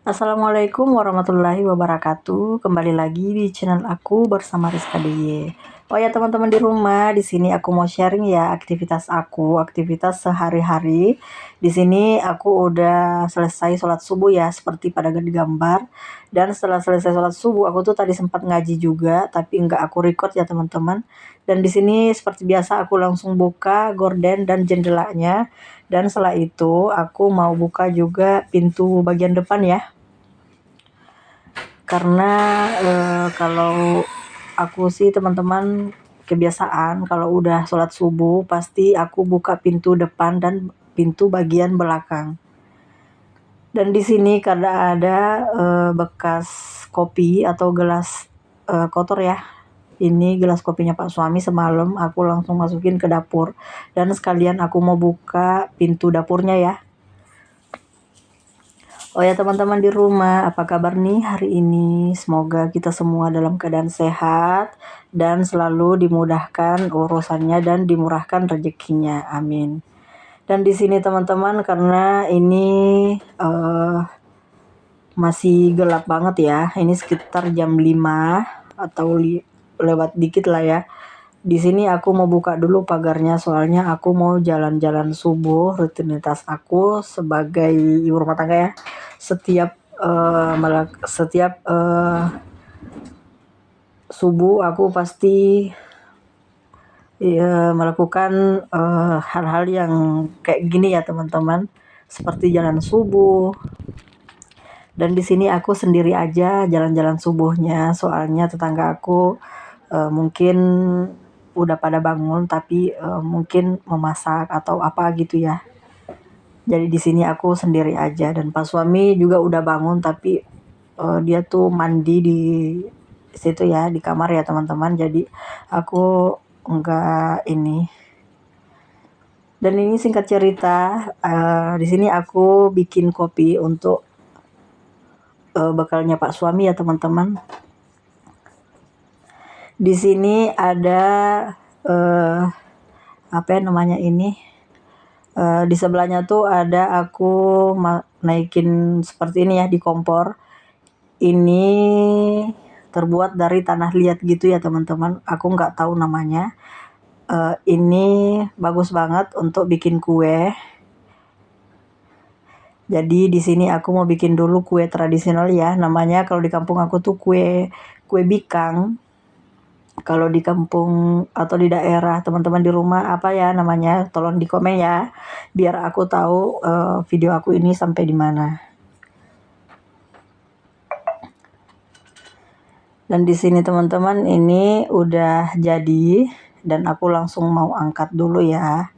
Assalamualaikum warahmatullahi wabarakatuh. Kembali lagi di channel aku bersama Rizka DIY. Oh ya teman-teman di rumah, di sini aku mau sharing ya aktivitas sehari-hari. Di sini aku udah selesai sholat subuh ya, seperti pada gambar. Dan setelah selesai sholat subuh, aku tuh tadi sempat ngaji juga, tapi nggak aku record ya teman-teman. Dan di sini seperti biasa aku langsung buka gorden dan jendelanya. Dan setelah itu aku mau buka juga pintu bagian depan ya. Karena kalau aku sih teman-teman kebiasaan kalau udah sholat subuh pasti aku buka pintu depan dan pintu bagian belakang. Dan di sini karena ada bekas kopi atau gelas kotor ya. Ini gelas kopinya Pak Suami semalam aku langsung masukin ke dapur dan sekalian aku mau buka pintu dapurnya ya. Oh ya teman-teman di rumah, apa kabar nih hari ini? Semoga kita semua dalam keadaan sehat dan selalu dimudahkan urusannya dan dimurahkan rezekinya. Amin. Dan di sini teman-teman karena ini masih gelap banget ya. Ini sekitar jam 5 atau lewat dikit lah ya. Di sini aku mau buka dulu pagarnya soalnya aku mau jalan-jalan subuh, rutinitas aku sebagai ibu rumah tangga ya. Setiap subuh aku pasti melakukan hal-hal yang kayak gini ya teman-teman, seperti jalan subuh. Dan di sini aku sendiri aja jalan-jalan subuhnya, soalnya tetangga aku mungkin udah pada bangun tapi mungkin memasak atau apa gitu ya. Jadi di sini aku sendiri aja dan Pak Suami juga udah bangun tapi dia tuh mandi di situ ya di kamar ya teman-teman. Jadi aku enggak ini. Dan ini singkat cerita, di sini aku bikin kopi untuk bekalnya Pak Suami ya teman-teman. Di sini ada apa ya namanya ini? Di sebelahnya tuh ada aku naikin seperti ini ya di kompor. Ini terbuat dari tanah liat gitu ya teman-teman. Aku nggak tahu namanya. Ini bagus banget untuk bikin kue. Jadi di sini aku mau bikin dulu kue tradisional ya. Namanya kalau di kampung aku tuh kue bikang. Kalau di kampung atau di daerah teman-teman di rumah apa ya namanya? Tolong di komen ya. Biar aku tahu video aku ini sampai di mana. Dan di sini teman-teman ini udah jadi dan aku langsung mau angkat dulu ya.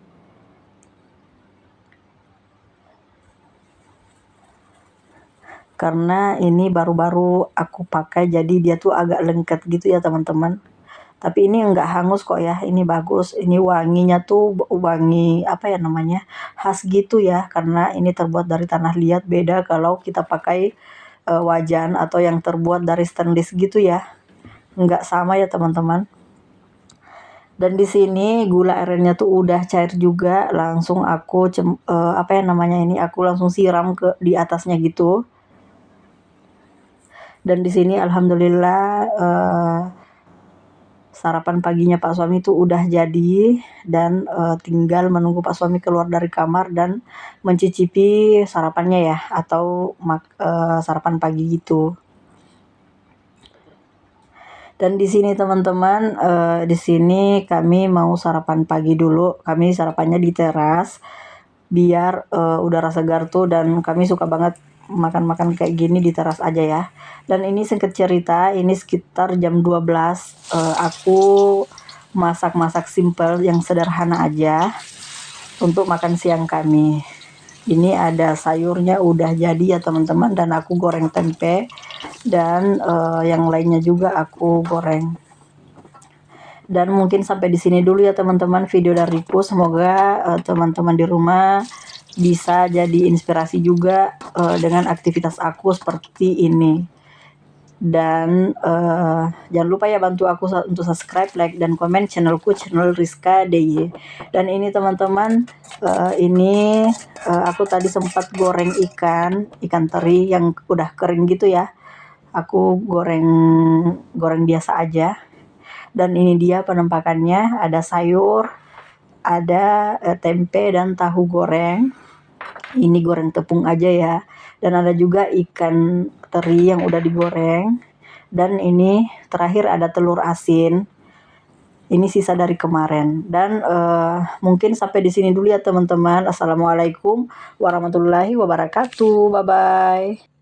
Karena ini baru-baru aku pakai jadi dia tuh agak lengket gitu ya teman-teman. Tapi ini enggak hangus kok ya, ini bagus. Ini wanginya tuh wangi apa ya namanya? Khas gitu ya karena ini terbuat dari tanah liat, beda kalau kita pakai wajan atau yang terbuat dari stainless gitu ya. Enggak sama ya teman-teman. Dan di sini gula arennya tuh udah cair juga, langsung aku apa ya namanya ini? Aku langsung siram ke di atasnya gitu. Dan di sini alhamdulillah sarapan paginya Pak Suami itu udah jadi dan tinggal menunggu Pak Suami keluar dari kamar dan mencicipi sarapannya ya atau sarapan pagi gitu. Dan di sini teman-teman, di sini kami mau sarapan pagi dulu. Kami sarapannya di teras biar udara segar tuh dan kami suka banget makan-makan kayak gini di teras aja ya. Dan ini singkat cerita, ini sekitar jam 12 aku masak-masak simple yang sederhana aja untuk makan siang kami. Ini ada sayurnya udah jadi ya teman-teman dan aku goreng tempe dan yang lainnya juga aku goreng. Dan mungkin sampai di sini dulu ya teman-teman video dariku. Semoga teman-teman di rumah bisa jadi inspirasi juga dengan aktivitas aku seperti ini. Dan jangan lupa ya bantu aku untuk subscribe, like, dan komen channelku, channel Rizka DIY. Dan ini teman-teman, ini aku tadi sempat goreng ikan teri yang udah kering gitu ya. Aku goreng biasa aja. Dan ini dia penampakannya, ada sayur, ada tempe dan tahu goreng. Ini goreng tepung aja ya. Dan ada juga ikan teri yang udah digoreng. Dan ini terakhir ada telur asin. Ini sisa dari kemarin. Dan mungkin sampai di sini dulu ya teman-teman. Assalamualaikum warahmatullahi wabarakatuh. Bye-bye.